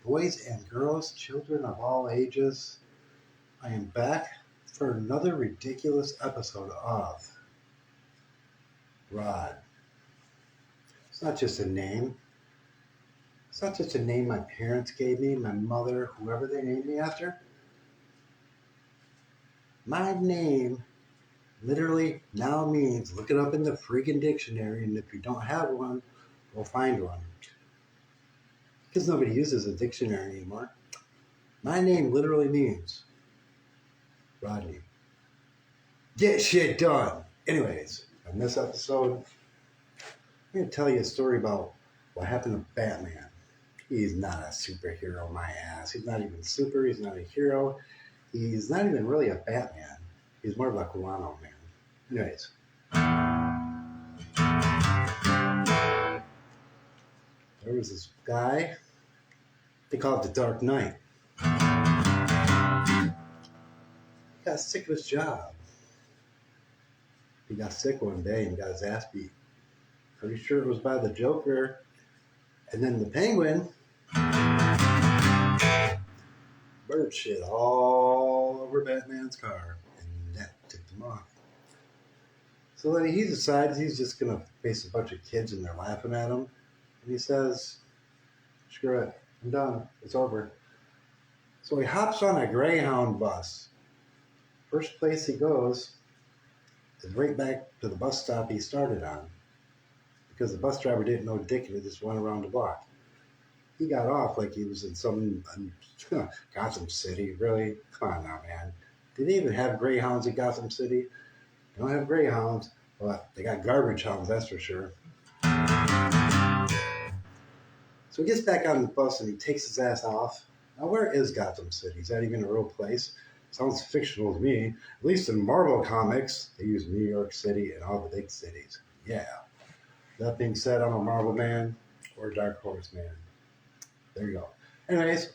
boys and girls, children of all ages. I am back for another ridiculous episode of Rod. It's not just a name. It's not just a name my parents gave me, my mother, whoever they named me after. My name literally now means, look it up in the freaking dictionary, and if you don't have one, go find one. Because nobody uses a dictionary anymore. My name literally means Rodney. Get shit done. Anyways, in this episode, I'm going to tell you a story about what happened to Batman. He's not a superhero, my ass. He's not even super. He's not a hero. He's not even really a Batman. He's more like a Guano Man. Anyways. There was this guy, they call it the Dark Knight. He got sick of his job. He got sick one day and got his ass beat. Pretty sure it was by the Joker. And then the Penguin bird shit all over Batman's car. And that tipped him off. So then he decides he's just going to face a bunch of kids and they're laughing at him. And he says, screw it, I'm done, it's over. So he hops on a Greyhound bus. First place he goes is right back to the bus stop he started on. Because the bus driver didn't know dick and he just went around the block. He got off like he was in some Gotham City, really? Come on now, man. Did they even have Greyhounds in Gotham City? They don't have Greyhounds, but they got garbage hounds, that's for sure. So he gets back on the bus and he takes his ass off. Now, where is Gotham City? Is that even a real place? Sounds fictional to me. At least in Marvel Comics, they use New York City and all the big cities. Yeah. That being said, I'm a Marvel man or a Dark Horse man. There you go. Anyways,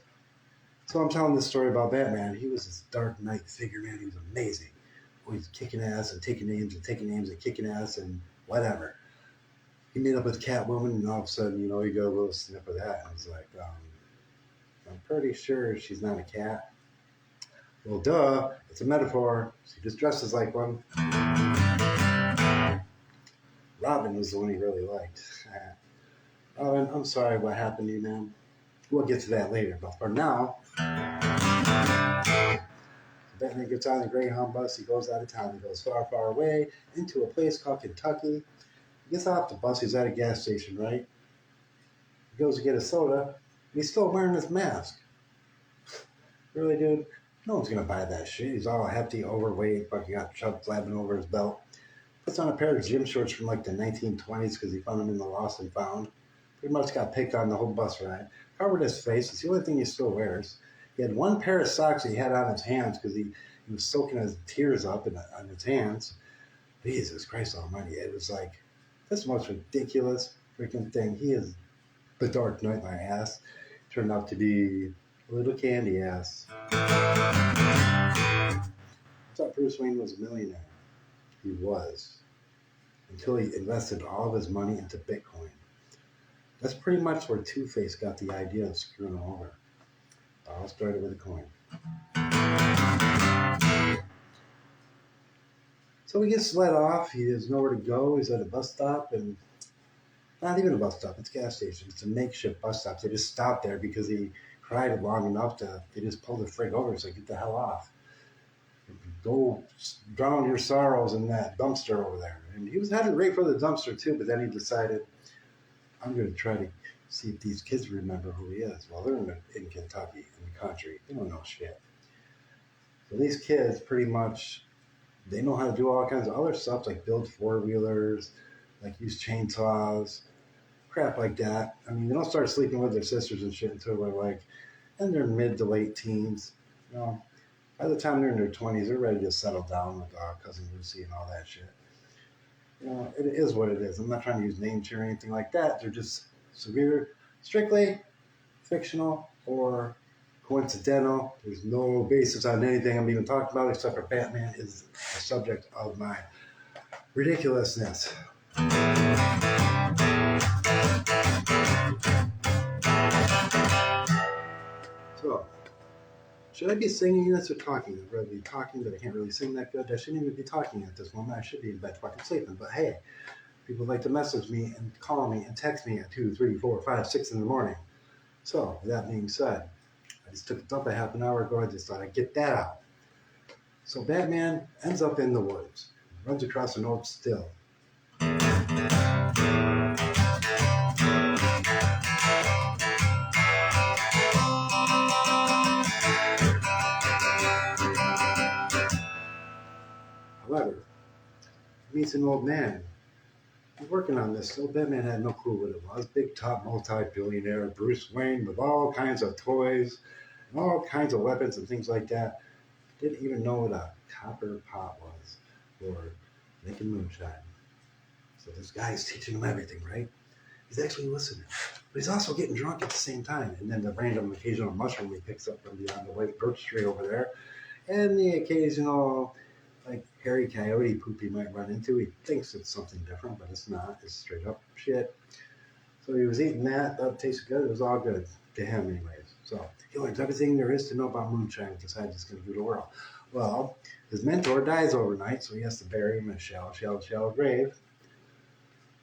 so I'm telling this story about Batman. He was this Dark Knight figure, man. He was amazing. Always kicking ass and taking names and kicking ass and whatever. He met up with Catwoman, and all of a sudden, you got a little snip of that. And I was like, I'm pretty sure she's not a cat. Well, duh, it's a metaphor. She just dresses like one. Robin was the one he really liked. Robin, I'm sorry what happened to you, man. We'll get to that later, but for now, Batman gets on the Greyhound bus. He goes out of town. He goes far, far away into a place called Kentucky. He gets off the bus. He's at a gas station, right? He goes to get a soda. And he's still wearing his mask. Really, dude? No one's going to buy that shit. He's all hefty, overweight, fucking got chub flapping over his belt. Puts on a pair of gym shorts from like the 1920s because he found them in the Lost and Found. Pretty much got picked on the whole bus ride. Covered his face. It's the only thing he still wears. He had one pair of socks he had on his hands because he was soaking his tears up on his hands. Jesus Christ almighty. It was like, this is the most ridiculous freaking thing. He is the Dark Knight, my ass. Turned out to be a little candy ass. I thought Bruce Wayne was a millionaire. He was. Until he invested all of his money into Bitcoin. That's pretty much where Two-Face got the idea of screwing him over. All started with a coin. So he gets let off. He has nowhere to go. He's at a bus stop, and not even a bus stop. It's a gas station. It's a makeshift bus stop. They just stopped there because he cried long enough they just pulled the frig over. So get the hell off. Go drown your sorrows in that dumpster over there. And he was headed right for the dumpster too, but then he decided, I'm going to try to see if these kids remember who he is. Well, they're in Kentucky, in the country. They don't know shit. So these kids pretty much, they know how to do all kinds of other stuff, like build four-wheelers, like use chainsaws, crap like that. I mean, they don't start sleeping with their sisters and shit until they're like in their mid to late teens. By the time they're in their 20s, they're ready to settle down with Cousin Lucy and all that shit. It is what it is. I'm not trying to use name cheer or anything like that. They're just strictly fictional or coincidental. There's no basis on anything I'm even talking about except for Batman is the subject of my ridiculousness. Should I be singing this or talking? I'd rather be talking, but I can't really sing that good. I shouldn't even be talking at this moment. I should be in bed fucking sleeping. But hey, people like to message me and call me and text me at 2, 3, 4, 5, 6 in the morning. So, with that being said, I just took a dump a half an hour ago. I just thought I'd get that out. So Batman ends up in the woods, runs across an old still. However, he meets an old man. He's working on this. So Batman had no clue what it was. Big top multi-billionaire Bruce Wayne with all kinds of toys and all kinds of weapons and things like that. Didn't even know what a copper pot was for making moonshine. So this guy's teaching him everything, right? He's actually listening. But he's also getting drunk at the same time. And then the random occasional mushroom he picks up from beyond the white birch tree over there. And the occasional, like, hairy coyote poop he might run into. He thinks it's something different, but it's not. It's straight up shit. So he was eating that. That tasted good. It was all good to him anyways. So he learns everything there is to know about moonshine and decides he's going to do the world. Well, his mentor dies overnight, so he has to bury him in a shallow grave.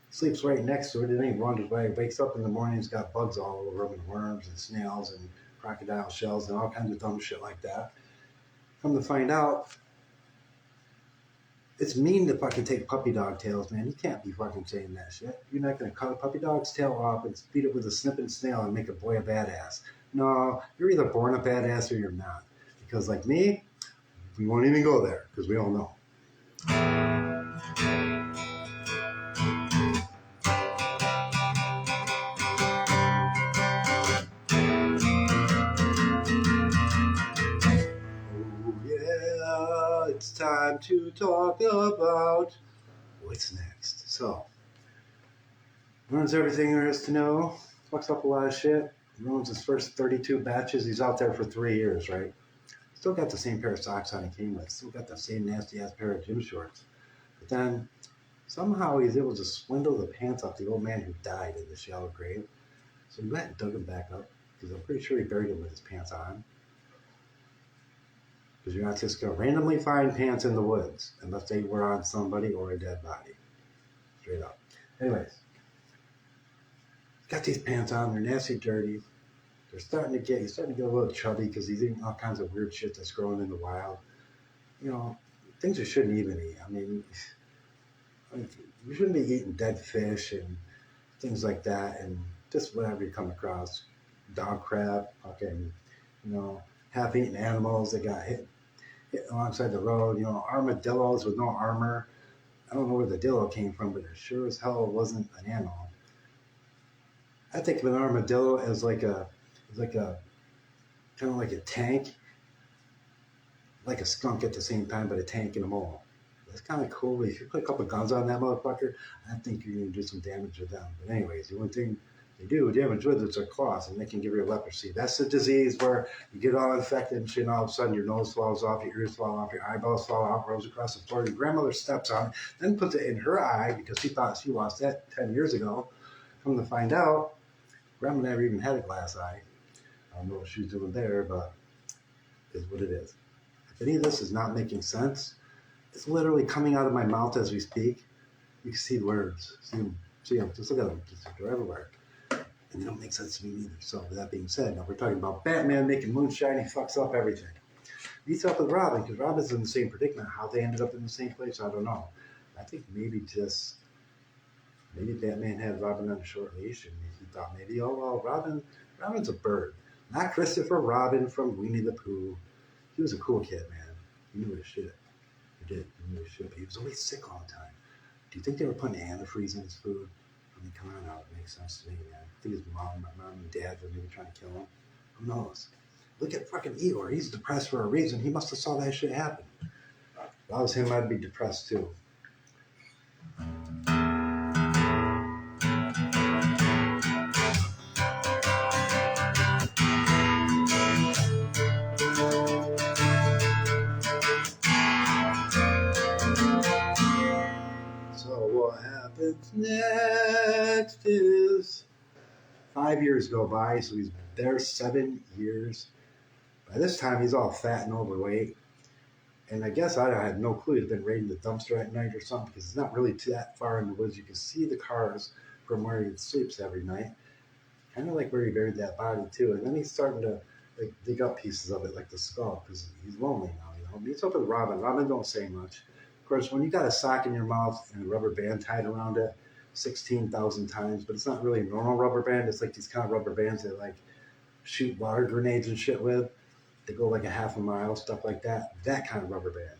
Sleeps right next to it, and he wanders by. He wakes up in the morning, he's got bugs all over him, and worms and snails and crocodile shells and all kinds of dumb shit like that. Come to find out, it's mean to fucking take puppy dog tails, man. You can't be fucking saying that shit. You're not gonna cut a puppy dog's tail off and feed it with a snipping snail and make a boy a badass. No, you're either born a badass or you're not. Because like me, we won't even go there, because we all know. It's time to talk about what's next. So, learns everything there is to know, fucks up a lot of shit, ruins his first 32 batches. He's out there for 3 years, right? Still got the same pair of socks on he came with, still got the same nasty ass pair of gym shorts. But then, somehow he's able to swindle the pants off the old man who died in the shallow grave. So he went and dug him back up, because I'm pretty sure he buried him with his pants on. Because you're not just going to randomly find pants in the woods unless they were on somebody or a dead body. Straight up. Anyways, got these pants on. They're nasty, dirty. He's starting to get a little chubby because he's eating all kinds of weird shit that's growing in the wild. You know, things you shouldn't even eat. I mean, you shouldn't be eating dead fish and things like that, and just whatever you come across. Dog crap, fucking, half-eaten animals that got hit alongside the road, armadillos with no armor. I don't know where the dillo came from, but it sure as hell wasn't an animal. I think of an armadillo as like a kind of like a tank, like a skunk at the same time, but a tank and a mole. That's kind of cool. If you put a couple guns on that motherfucker, I think you're going to do some damage with them. But anyways, the one thing they do damage with is their claws, and they can give you leprosy. That's the disease where you get all infected and shit, and all of a sudden your nose falls off, your ears fall off, your eyeballs fall out, rolls across the floor. Your grandmother steps on it, then puts it in her eye because she thought she lost that 10 years ago. Come to find out, grandma never even had a glass eye. I don't know what she's doing there, but it is what it is. If any of this is not making sense, it's literally coming out of my mouth as we speak. You can see the words. See them. Just look at them. They're everywhere. And they don't make sense to me either. So with that being said, now we're talking about Batman making moonshine. He fucks up everything. Meets up with Robin, because Robin's in the same predicament. How they ended up in the same place, I don't know. I think maybe Batman had Robin on a short leash, and he thought maybe, Robin's a bird. Not Christopher Robin from Winnie the Pooh. He was a cool kid, man. He knew his shit. He did. He knew his shit, but he was always sick all the time. Do you think they were putting antifreeze in his food? I mean, come on now, it makes sense to me, man. I think his my mom and dad were maybe trying to kill him. Who knows? Look at fucking Eeyore. He's depressed for a reason. He must have saw that shit happen. If I was him, I'd be depressed too. What happens next is 5 years go by, so he's there 7 years. By this time, he's all fat and overweight. And I guess I had no clue he'd been raiding the dumpster at night or something because it's not really too that far in the woods. You can see the cars from where he sleeps every night. Kind of like where he buried that body too. And then he's starting to like dig up pieces of it, like the skull, because he's lonely now. You know, meets up with Robin. Robin don't say much. Of course, when you got a sock in your mouth and a rubber band tied around it 16,000 times, but it's not really a normal rubber band. It's like these kind of rubber bands that like shoot water grenades and shit with. They go like a half a mile, stuff like that. That kind of rubber band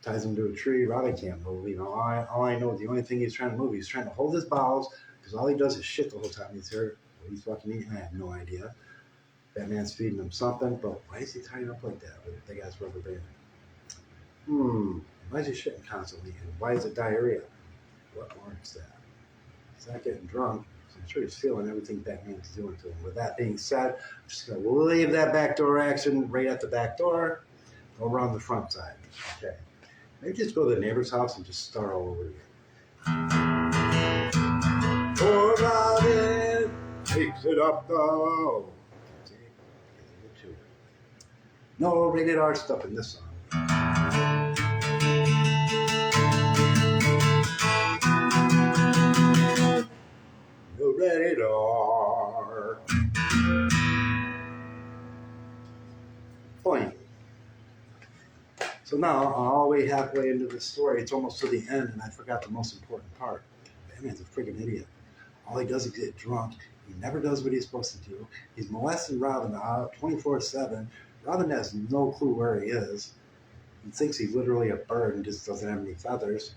ties him to a tree. Robin can't move. You know, all I know, the only thing he's trying to move, he's trying to hold his bowels because all he does is shit the whole time he's here. What he's fucking eating, I have no idea. Batman's feeding him something, but why is he tying up like that with a big ass rubber band? Why is he shitting constantly? And why is it diarrhea? What marks that? He's not getting drunk, so I'm sure he's feeling everything Batman's doing to him. With that being said, I'm just going to leave that back door action right at the back door, go around the front side. Okay. Maybe just go to the neighbor's house and just start all over again. Poor Robin takes it up though. No rated R stuff in this song. No rated R. Point. So now, all the way halfway into the story, it's almost to the end, and I forgot the most important part. Batman's a friggin' idiot. All he does is get drunk. He never does what he's supposed to do. He's molesting Robin out 24/7. Robin has no clue where he is. He thinks he's literally a bird and just doesn't have any feathers.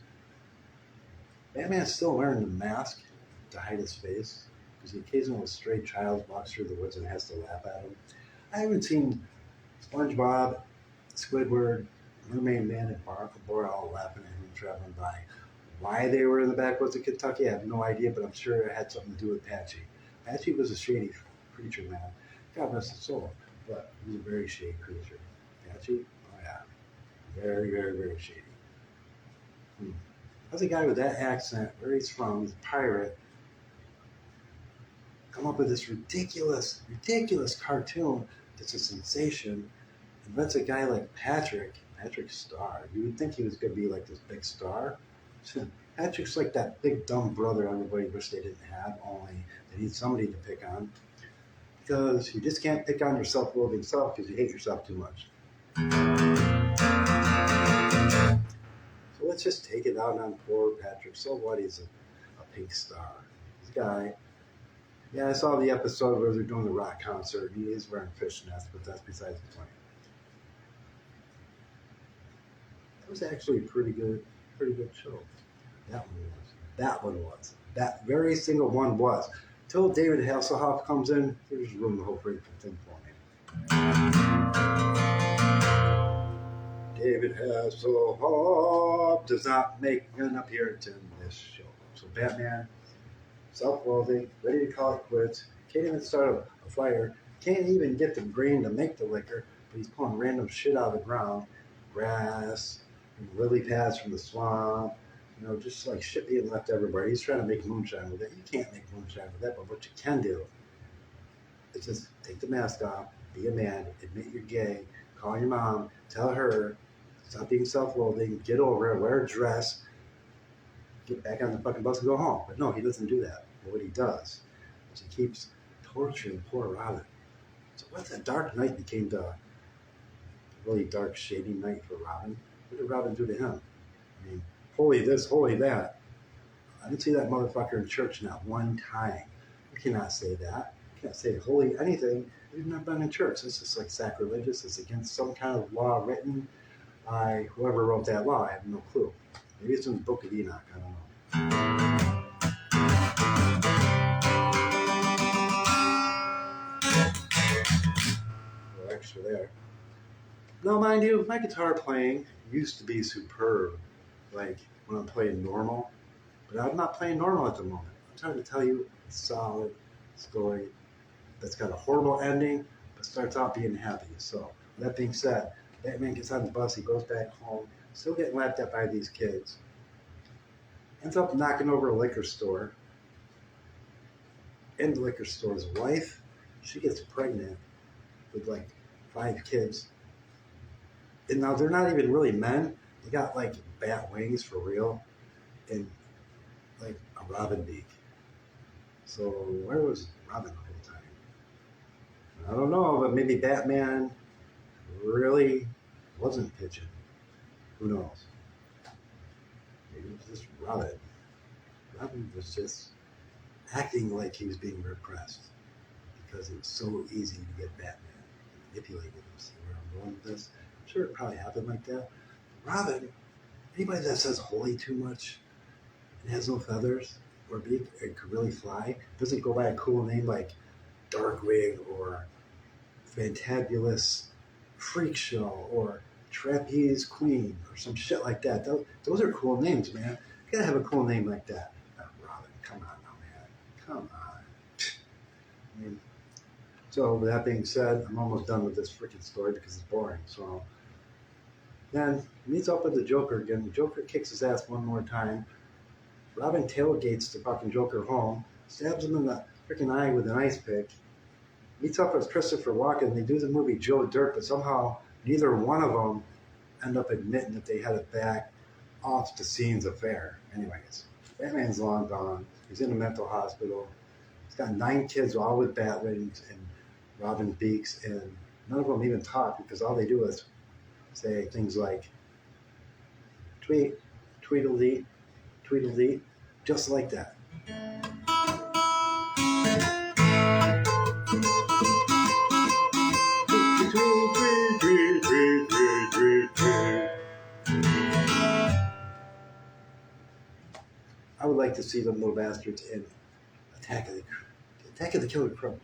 Batman's still wearing the mask to hide his face because the occasional stray child walks through the woods and has to laugh at him. I haven't seen SpongeBob, Squidward, Mermaid Man, and Barnacle Boy all laughing at him traveling by. Why they were in the backwoods of Kentucky, I have no idea, but I'm sure it had something to do with Patchy. Patchy was a shady creature, man. God rest his soul, but he was a very shady creature. Patchy? Oh, yeah. Very, very, very shady. How's a guy with that accent, where he's from, he's a pirate, come up with this ridiculous, ridiculous cartoon that's a sensation, and that's a guy like Patrick Star. You would think he was going to be like this big star. Patrick's like that big dumb brother everybody wished they didn't have, only they need somebody to pick on. Because you just can't pick on your self-loathing self because you hate yourself too much. So let's just take it out on poor Patrick. So what? He's a pink star. This guy. Yeah, I saw the episode where they're doing the rock concert. He is wearing fishnets, but that's besides the point. That was actually a pretty good show. That one was. That very single one was. Till David Hasselhoff comes in, there's room the whole freaking thing for me. David Hasselhoff does not make an appearance in this show. So Batman, self-loathing, ready to call it quits, can't even start a fire, can't even get the grain to make the liquor, but he's pulling random shit out of the ground, grass, and lily pads from the swamp, you know, just like shit being left everywhere. He's trying to make moonshine with it. You can't make moonshine with that, but what you can do is just take the mask off, be a man, admit you're gay, call your mom, tell her, stop being self-loathing, get over it, wear a dress, get back on the fucking bus and go home. But no, he doesn't do that. But what he does is he keeps torturing poor Robin. So what if that dark night became the really dark, shady night for Robin? What did Robin do to him? I mean, holy this, holy that. I didn't see that motherfucker in church not one time. You cannot say that. You can't say holy anything. You've not been in church. This is like sacrilegious. It's against some kind of law written by whoever wrote that law. I have no clue. Maybe it's in the Book of Enoch. I don't know. A little extra there. Now, mind you, my guitar playing used to be superb. Like when I'm playing normal. But I'm not playing normal at the moment. I'm trying to tell you a solid story that's got a horrible ending, but starts out being happy. So, with that being said, Batman gets on the bus, he goes back home, still getting laughed at by these kids. Ends up knocking over a liquor store. In the liquor store's wife, she gets pregnant with like 5 kids. And now they're not even really men. They got like bat wings for real, and like a robin beak. So where was Robin the whole time? I don't know, but maybe Batman really wasn't pitching. Who knows? Maybe it was just Robin. Robin was just acting like he was being repressed because it was so easy to get Batman manipulated him. See where I'm going with this? I'm sure it probably happened like that. Robin, anybody that says holy too much and has no feathers or beak and could really fly, doesn't go by a cool name like Darkwing or Fantabulous Freak Show or Trapeze Queen or some shit like that. Those are cool names, man. You gotta have a cool name like that. Robin, come on now, man. Come on. I mean, so with that being said, I'm almost done with this freaking story because it's boring. So then he meets up with the Joker again. The Joker kicks his ass one more time. Robin tailgates the fucking Joker home, stabs him in the freaking eye with an ice pick. Meets up with Christopher Walken. They do the movie Joe Dirt, but somehow neither one of them end up admitting that they had it back off the scenes affair. Anyways, Batman's long gone. He's in a mental hospital. He's got 9 kids, all with bat wings and robin beaks, and none of them even talk because all they do is say things like tweet, tweedledee, tweedledee, just like that. I would like to see them little bastards in Attack of the Killer Crows.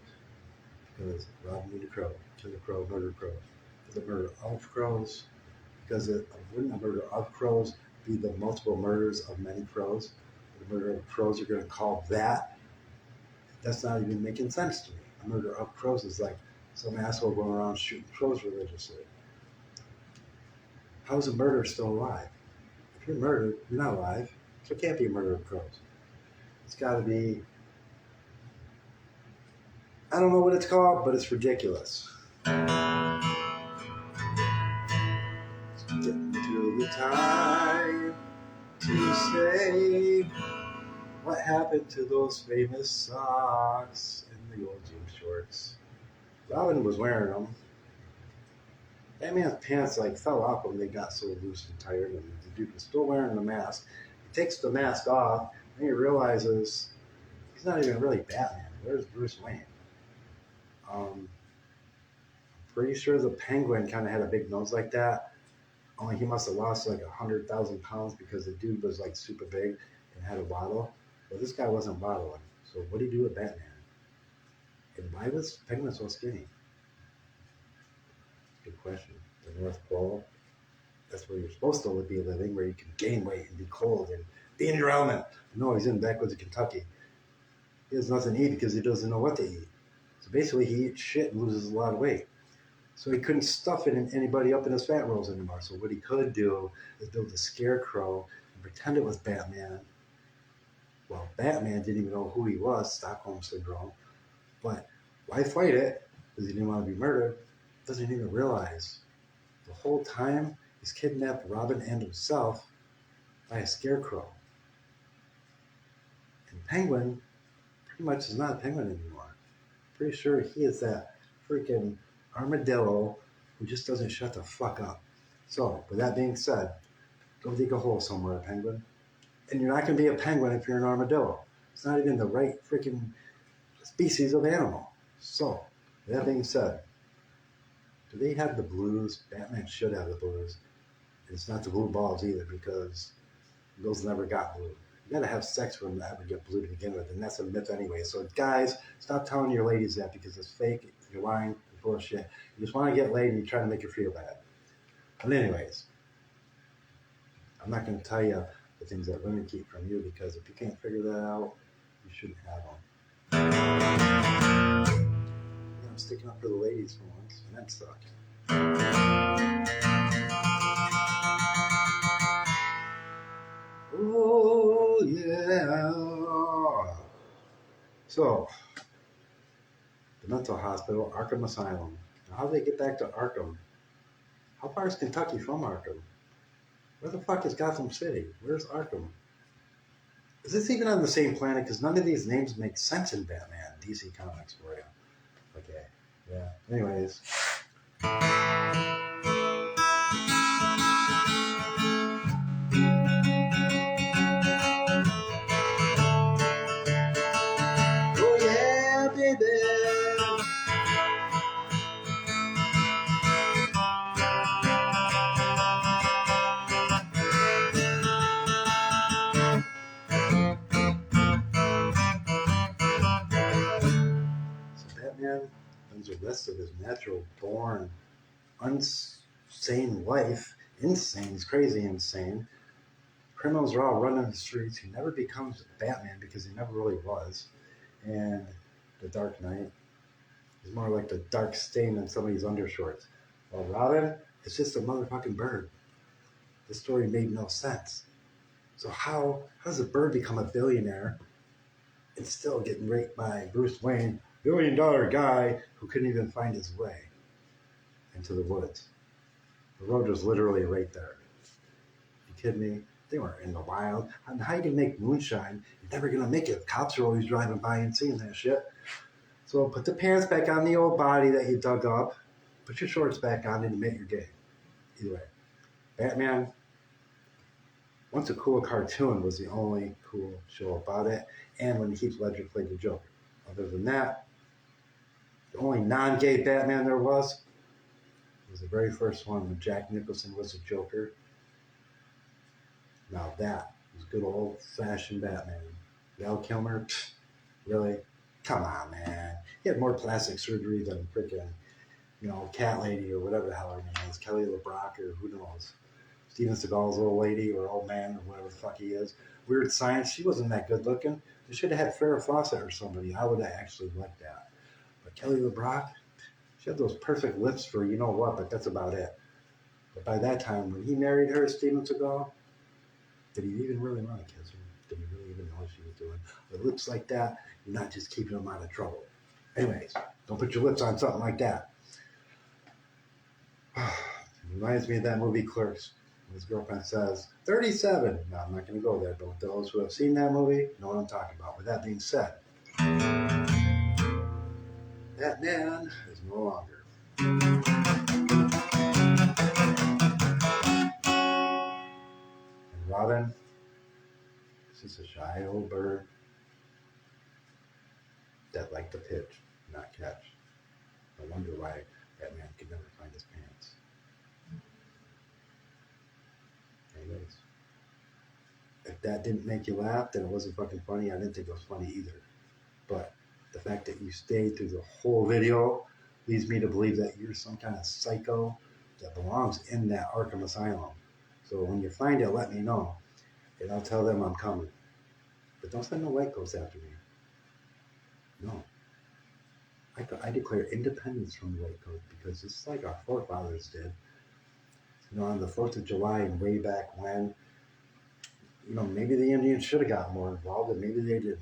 Because Robin need a crow, kill a crow, murder a crow. For the murder of crows, because wouldn't a murder of crows be the multiple murders of many crows? The murder of crows you're going to call that? That's not even making sense to me. A murder of crows is like some asshole going around shooting crows religiously. How is a murderer still alive? If you're murdered, you're not alive. So it can't be a murder of crows. It's got to be, I don't know what it's called, but it's ridiculous. Getting through the time to say what happened to those famous socks and the old gym shorts. Robin was wearing them. Batman's pants like fell off when they got so loose and tired, and the dude was still wearing the mask. He takes the mask off, and he realizes he's not even really Batman. Where's Bruce Wayne? I'm pretty sure the Penguin kind of had a big nose like that. Only he must have lost like 100,000 pounds because the dude was like super big and had a bottle. But this guy wasn't bottling. So what did he do with Batman? And why was Penguin so skinny? Good question. The North Pole. That's where you're supposed to be living, where you can gain weight and be cold and be in your element. No, he's in the backwoods of Kentucky. He has nothing to eat because he doesn't know what to eat. So basically, he eats shit and loses a lot of weight. So he couldn't stuff anybody up in his fat rolls anymore. So what he could do is build a scarecrow and pretend it was Batman. Well, Batman didn't even know who he was, Stockholm Syndrome. But why fight it? Because he didn't want to be murdered. Doesn't even realize the whole time he's kidnapped Robin and himself by a scarecrow. And Penguin pretty much is not a penguin anymore. Pretty sure he is that freaking armadillo who just doesn't shut the fuck up. So, with that being said, go dig a hole somewhere, Penguin. And you're not going to be a penguin if you're an armadillo. It's not even the right freaking species of animal. So, with that being said, do they have the blues? Batman should have the blues. And it's not the blue balls either because those never got blue. You gotta have sex for them to ever get blue to begin with, and that's a myth anyway. So guys, stop telling your ladies that because it's fake, you're lying, it's bullshit. You just want to get laid and you're trying to make her feel bad. But anyways, I'm not gonna tell you the things that women keep from you because if you can't figure that out, you shouldn't have them. I'm sticking up for the ladies for once, and that sucked. Oh, yeah. So, the mental hospital, Arkham Asylum. How do they get back to Arkham? How far is Kentucky from Arkham? Where the fuck is Gotham City? Where's Arkham? Is this even on the same planet? Because none of these names make sense in Batman, DC Comics for you. Okay, yeah. Anyways. Oh yeah, baby. So Batman lives the rest of his natural born, insane life. Insane, he's crazy insane. Criminals are all running the streets. He never becomes Batman because he never really was. And the Dark Knight is more like the dark stain on somebody's undershorts. Well, Robin is just a motherfucking bird. The story made no sense. So how does a bird become a billionaire and still getting raped by Bruce Wayne, $1 billion guy who couldn't even find his way into the woods? The road was literally right there. You kidding me? They weren't in the wild. And how you can make moonshine? You're never gonna make it. Cops are always driving by and seeing that shit. So put the pants back on the old body that you dug up. Put your shorts back on and admit you're gay. Either way, Batman. Once a Cool cartoon was the only cool show about it, and when Heath Ledger played the Joker. Other than that, the only non-gay Batman there was the very first one when Jack Nicholson was the Joker. Now that was good old-fashioned Batman. Val Kilmer, really? Come on, man. He had more plastic surgery than freaking, Cat Lady or whatever the hell her name is, Kelly LeBrock or who knows. Steven Seagal's old lady or old man or whatever the fuck he is. Weird Science, she wasn't that good looking. They should have had Farrah Fawcett or somebody. I would have actually liked that. But Kelly LeBrock, she had those perfect lips for you know what, but that's about it. But by that time, when he married her, Steven Seagal, did he even really want to kiss her? Did he really even know what she was doing? With lips like that, you're not just keeping them out of trouble. Anyways, don't put your lips on something like that. It reminds me of that movie Clerks. His girlfriend says, 37. No, I'm not going to go there, but those who have seen that movie know what I'm talking about. With that being said, that man is no longer. And Robin is just a shy old bird that liked to pitch, not catch. I wonder why that man could never find his pants. Anyways, if that didn't make you laugh, then it wasn't fucking funny. I didn't think it was funny either. But the fact that you stayed through the whole video leads me to believe that you're some kind of psycho that belongs in that Arkham Asylum. So when you find it, let me know, and I'll tell them I'm coming. But don't send no white coats after me. No. I declare independence from the white coat because it's like our forefathers did. On the 4th of July and way back when, maybe the Indians should have gotten more involved and maybe they didn't.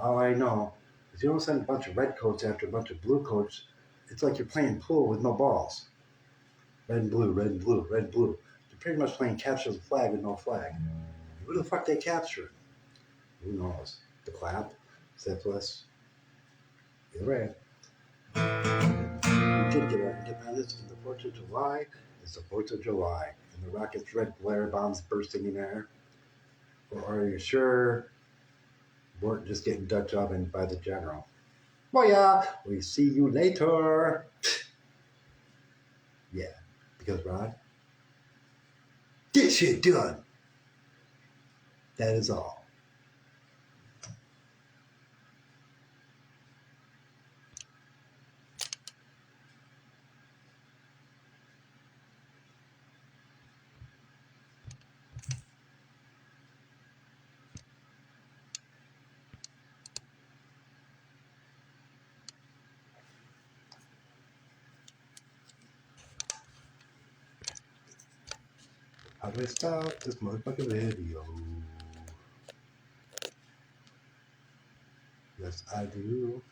All I know is you don't send a bunch of red coats after a bunch of blue coats. It's like you're playing pool with no balls. Red and blue, red and blue, red and blue. You're pretty much playing capture the flag with no flag. Who the fuck they captured? Who knows? The clap? Syphilis? Either way. We did get our independence on the 4th of July. It's the 4th of July. And the rocket's red glare bombs bursting in air. Or are you sure we weren't just getting Dutch ovened by the general? Oh yeah, we see you later. Yeah, because Rod, get shit done. That is all. How do I stop this motherfucking video? Yes, I do.